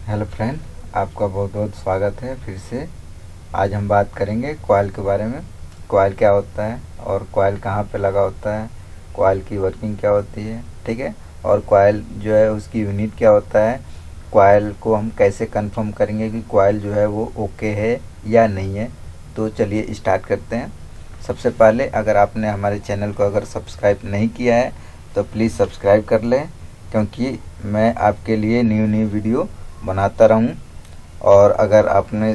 Hello friend, आपका बहुत बहुत स्वागत है फिर से। आज हम बात करेंगे कॉइल के बारे में। कॉइल क्या होता है और कॉइल कहाँ पे लगा होता है, कॉइल की वर्किंग क्या होती है, ठीक है। और कॉइल जो है उसकी यूनिट क्या होता है, कॉइल को हम कैसे कंफर्म करेंगे कि कॉइल जो है वो ओके है या नहीं है। तो चलिए स्टार्ट करते हैं। सबसे पहले अगर आपने हमारे चैनल को अगर सब्सक्राइब नहीं किया है तो प्लीज़ सब्सक्राइब कर लें, क्योंकि मैं आपके लिए न्यू न्यू वीडियो बनाता रहूं। और अगर आपने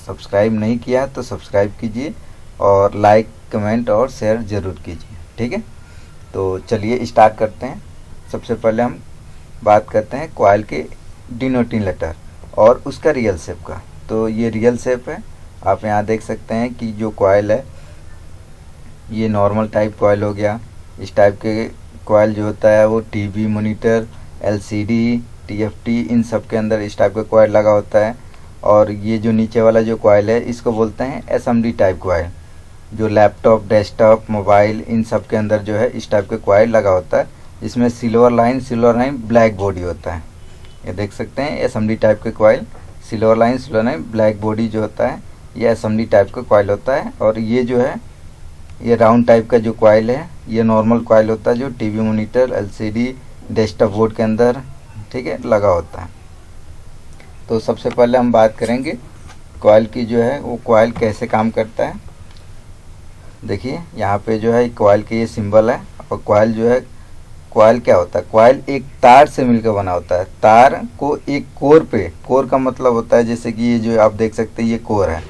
सब्सक्राइब नहीं किया तो सब्सक्राइब कीजिए और लाइक कमेंट और शेयर ज़रूर कीजिए, ठीक है। तो चलिए स्टार्ट करते हैं। सबसे पहले हम बात करते हैं कॉइल के डिनोटिंग लेटर और उसका रियल शेप का। तो ये रियल शेप है, आप यहाँ देख सकते हैं कि जो कॉइल है ये नॉर्मल टाइप कॉइल हो गया। इस टाइप के कॉइल जो होता है वो टीवी मॉनिटर, एलसीडी, टीएफटी, इन सब के अंदर इस टाइप का कॉइल लगा होता है। और ये जो नीचे वाला जो कॉइल है इसको बोलते हैं एसएमडी टाइप कॉइल, जो लैपटॉप, डेस्कटॉप, मोबाइल, इन सब के अंदर जो है इस टाइप का कॉइल लगा होता है। इसमें सिल्वर लाइन ब्लैक बॉडी होता है। ये देख सकते हैं एसएमडी टाइप के coil, silver line black body जो होता है ये एसएमडी टाइप का कॉइल होता है। और ये जो है ये राउंड टाइप का जो कॉइल है ये नॉर्मल कॉइल होता है, जो TV monitor, LCD, desktop board के अंदर, ठीक है, लगा होता है। तो सबसे पहले हम बात करेंगे कॉइल की, जो है वो कॉइल कैसे काम करता है। देखिए यहाँ पे जो है कॉइल के ये सिंबल है। और कॉइल जो है, कॉइल क्या होता है, कॉइल एक तार से मिलकर बना होता है। तार को एक कोर पे, कोर का मतलब होता है जैसे कि ये जो आप देख सकते हैं ये कोर है,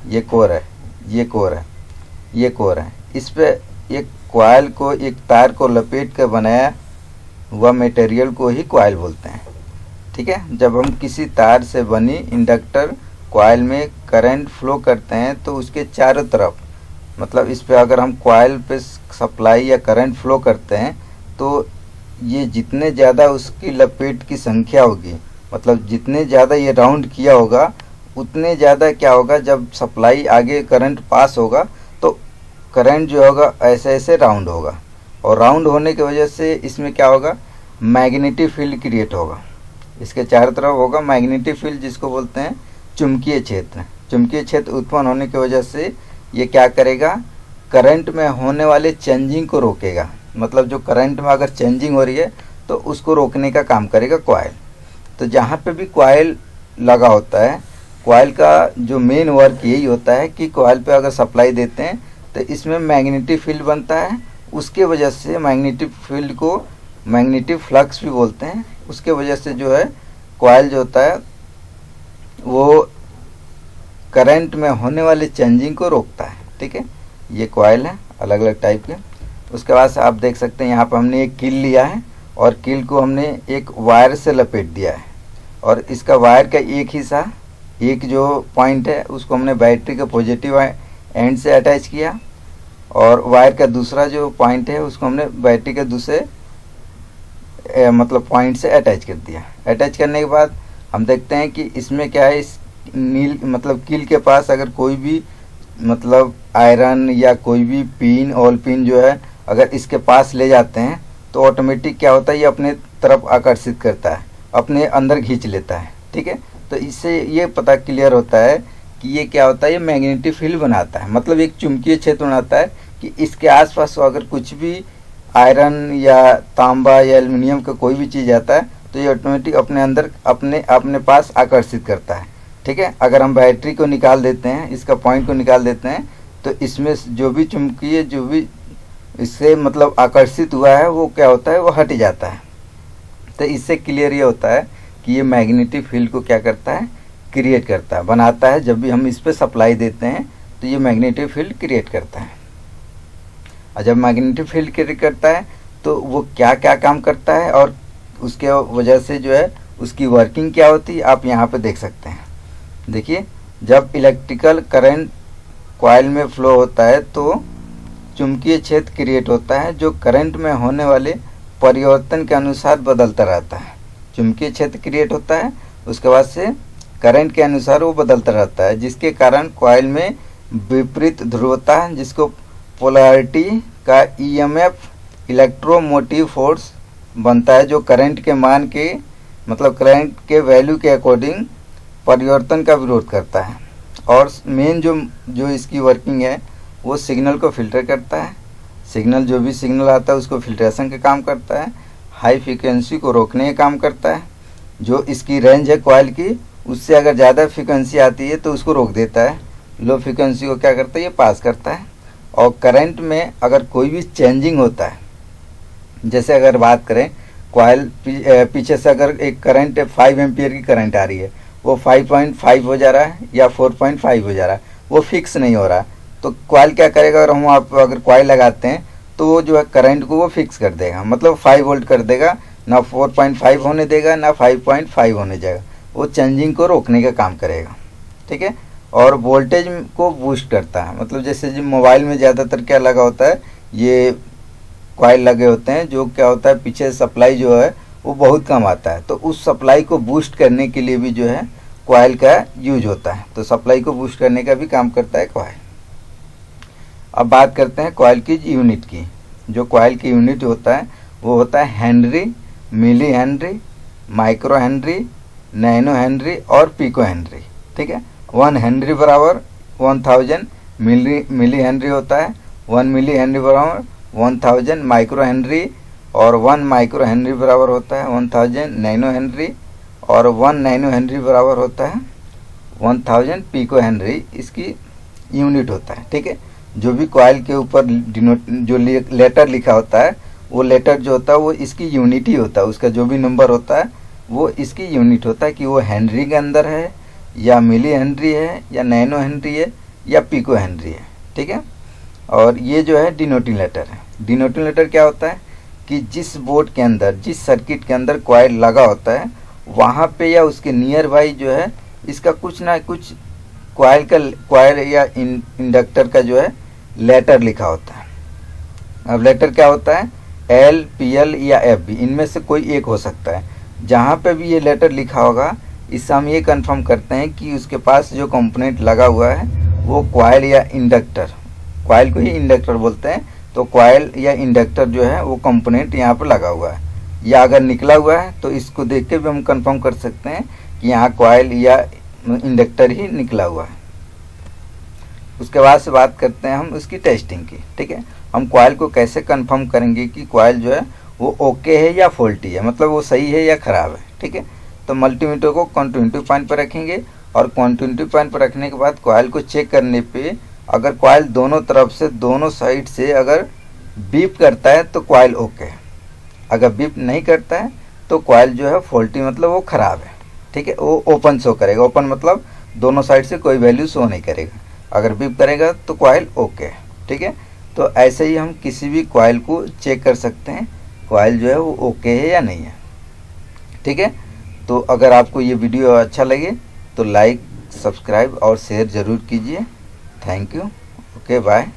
ये कोर है, ये कोर है, ये कोर है। इस पे एक कॉइल को, एक तार को लपेट कर बनाया हुआ मटेरियल को ही कॉइल बोलते हैं, ठीक है। जब हम किसी तार से बनी इंडक्टर कॉइल में करंट फ्लो करते हैं तो उसके चारों तरफ, मतलब इस पे अगर हम कॉइल पे सप्लाई या करंट फ्लो करते हैं तो ये जितने ज़्यादा उसकी लपेट की संख्या होगी, मतलब जितने ज़्यादा ये राउंड किया होगा उतने ज़्यादा क्या होगा, जब सप्लाई आगे करंट पास होगा तो करंट जो होगा ऐसे ऐसे राउंड होगा। और राउंड होने की वजह से इसमें क्या होगा, मैग्नेटिक फील्ड क्रिएट होगा। इसके चारों तरफ होगा मैग्नेटिक फील्ड, जिसको बोलते हैं चुंबकीय क्षेत्र। चुंबकीय क्षेत्र उत्पन्न होने की वजह से ये क्या करेगा, करंट में होने वाले चेंजिंग को रोकेगा। मतलब जो करंट में अगर चेंजिंग हो रही है तो उसको रोकने का काम करेगा कॉइल। तो जहाँ पे भी कॉइल लगा होता है, कॉइल का जो मेन वर्क यही होता है कि कॉइल पे अगर सप्लाई देते हैं तो इसमें मैग्नेटिक फील्ड बनता है। उसके वजह से मैग्नेटिक फील्ड को मैग्नेटिक फ्लक्स भी बोलते हैं। उसके वजह से जो है कॉइल जो होता है वो करंट में होने वाले चेंजिंग को रोकता है, ठीक है। ये कॉइल है अलग अलग टाइप के। उसके बाद से आप देख सकते हैं यहाँ पर हमने एक कील लिया है और कील को हमने एक वायर से लपेट दिया है। और इसका वायर का एक हिस्सा, एक जो पॉइंट है उसको हमने बैटरी के पॉजिटिव एंड से अटैच किया और वायर का दूसरा जो पॉइंट है उसको हमने बैटरी के दूसरे मतलब पॉइंट से अटैच कर दिया। अटैच करने के बाद हम देखते हैं कि इसमें क्या है, इस नील मतलब कील के पास अगर कोई भी मतलब आयरन या कोई भी पिन, ऑल पिन जो है अगर इसके पास ले जाते हैं तो ऑटोमेटिक क्या होता है, ये अपने तरफ आकर्षित करता है, अपने अंदर खींच लेता है, ठीक है। तो इससे ये पता क्लियर होता है कि ये क्या होता है, ये मैग्नेटिक फील्ड बनाता है, मतलब एक चुंबकीय क्षेत्र बनाता है कि इसके आसपास अगर कुछ भी आयरन या तांबा या एल्युमिनियम का कोई भी चीज़ आता है तो ये ऑटोमेटिक अपने अंदर अपने पास आकर्षित करता है, ठीक है। अगर हम बैटरी को निकाल देते हैं, इसका पॉइंट को निकाल देते हैं तो इसमें जो भी चुंबकीय, जो भी इससे मतलब आकर्षित हुआ है वो क्या होता है, वो हट जाता है। तो इससे क्लियर ये होता है कि ये मैग्नेटिक फील्ड को क्या करता है, क्रिएट करता है, बनाता है। जब भी हम इस पर सप्लाई देते हैं तो ये मैग्नेटिक फील्ड क्रिएट करता है। और जब मैग्नेटिक फील्ड क्रिएट करता है तो वो क्या क्या काम करता है और उसके वजह से जो है उसकी वर्किंग क्या होती है, आप यहाँ पे देख सकते हैं। देखिए जब इलेक्ट्रिकल करंट कॉइल में फ्लो होता है तो चुंबकीय क्षेत्र क्रिएट होता है जो करंट में होने वाले परिवर्तन के अनुसार बदलता रहता है। चुंबकीय क्षेत्र क्रिएट होता है, उसके बाद से करंट के अनुसार वो बदलता रहता है, जिसके कारण कॉइल में विपरीत ध्रुवता, जिसको पोलैरिटी का ईएमएफ, इलेक्ट्रोमोटिव फोर्स बनता है, जो करंट के मान के मतलब करंट के वैल्यू के अकॉर्डिंग परिवर्तन का विरोध करता है। और मेन जो इसकी वर्किंग है वो सिग्नल को फिल्टर करता है। सिग्नल जो भी सिग्नल आता है उसको फिल्ट्रेशन का काम करता है। हाई फ्रीक्वेंसी को रोकने का काम करता है। जो इसकी रेंज है कॉइल की, उससे अगर ज़्यादा फ्रीक्वेंसी आती है तो उसको रोक देता है। लो फ्रीक्वेंसी को क्या करता है, ये पास करता है। और करंट में अगर कोई भी चेंजिंग होता है, जैसे अगर बात करें कॉइल पीछे से अगर एक करंट 5 एम्पियर की करंट आ रही है, वो 5.5 हो जा रहा है या 4.5 हो जा रहा है, वो फिक्स नहीं हो रहा, तो कॉइल क्या करेगा, अगर हम आप अगर कॉइल लगाते हैं तो वो जो है करंट को वो फिक्स कर देगा, मतलब 5 वोल्ट कर देगा, ना 4.5 होने देगा ना 5.5 होने जाएगा। वो चेंजिंग को रोकने का काम करेगा, ठीक है। और वोल्टेज को बूस्ट करता है, मतलब जैसे जो मोबाइल में ज़्यादातर क्या लगा होता है, ये कॉइल लगे होते हैं, जो क्या होता है पीछे सप्लाई जो है वो बहुत कम आता है, तो उस सप्लाई को बूस्ट करने के लिए भी जो है कॉइल का यूज होता है। तो सप्लाई को बूस्ट करने का भी काम करता है कॉइल। अब बात करते हैं कॉइल की यूनिट की। जो कॉइल की यूनिट होता है वो होता है henry, milli henry, micro henry, nano henry और पिको हेनरी, ठीक है। 1 हेनरी बराबर 1000 मिली हेनरी होता है। 1 मिली हेनरी बराबर 1000 माइक्रो हेनरी, और 1 माइक्रो हेनरी बराबर होता है 1000 नैनो हेनरी, और 1 नैनो हेनरी बराबर होता है 1000 पिको हेनरी इसकी यूनिट होता है, ठीक है। जो भी कॉइल के ऊपर जो लेटर लिखा होता है, वो लेटर जो होता है वो इसकी यूनिट ही होता है। उसका जो भी नंबर होता है वो इसकी यूनिट होता है, कि वो हेनरी के अंदर है या मिली हेनरी है या नैनो हेनरी है या पिको हेनरी है, ठीक है। और ये जो है डिनोटिंग लेटर है। डिनोटिंग लेटर क्या होता है कि जिस बोर्ड के अंदर, जिस सर्किट के अंदर कॉइल लगा होता है, वहाँ पे या उसके नियर बाई जो है इसका कुछ ना कुछ कॉइल या इंडक्टर का जो है लेटर लिखा होता है। अब लेटर क्या होता है, एल, पी एल या एफ बी, इनमें से कोई एक हो सकता है। जहाँ पे भी ये लेटर लिखा होगा, इससे हम ये कंफर्म करते हैं कि उसके पास जो कंपोनेंट लगा हुआ है वो कॉइल या इंडक्टर, कॉइल को ही इंडक्टर बोलते हैं, तो कॉइल या इंडक्टर जो है वो कंपोनेंट यहाँ पर लगा हुआ है। या अगर निकला हुआ है तो इसको देख के भी हम कंफर्म कर सकते हैं कि यहाँ कॉइल या इंडक्टर ही निकला हुआ है। उसके बाद से बात करते हैं हम उसकी टेस्टिंग की, ठीक है। हम कॉइल को कैसे कंफर्म करेंगे कि कॉइल जो है वो ओके है या फॉल्टी है, मतलब वो सही है या ख़राब है, ठीक है। तो मल्टीमीटर को कंटिन्यूटी पॉइंट पर रखेंगे, और कंटिन्यूटी पॉइंट पर रखने के बाद कॉइल को चेक करने पे अगर कॉइल दोनों तरफ से, दोनों साइड से अगर बीप करता है तो कॉइल ओके है। अगर बीप नहीं करता है तो कॉइल जो है फॉल्टी, मतलब वो ख़राब है, ठीक है। वो ओपन शो करेगा, ओपन मतलब दोनों साइड से कोई वैल्यू शो नहीं करेगा। अगर बीप करेगा तो कॉइल ओके है, ठीक है। तो ऐसे ही हम किसी भी कॉइल को चेक कर सकते हैं कॉइल जो है वो ओके है या नहीं है, ठीक है। तो अगर आपको ये वीडियो अच्छा लगे तो लाइक, सब्सक्राइब और शेयर ज़रूर कीजिए। Thank you, okay, bye.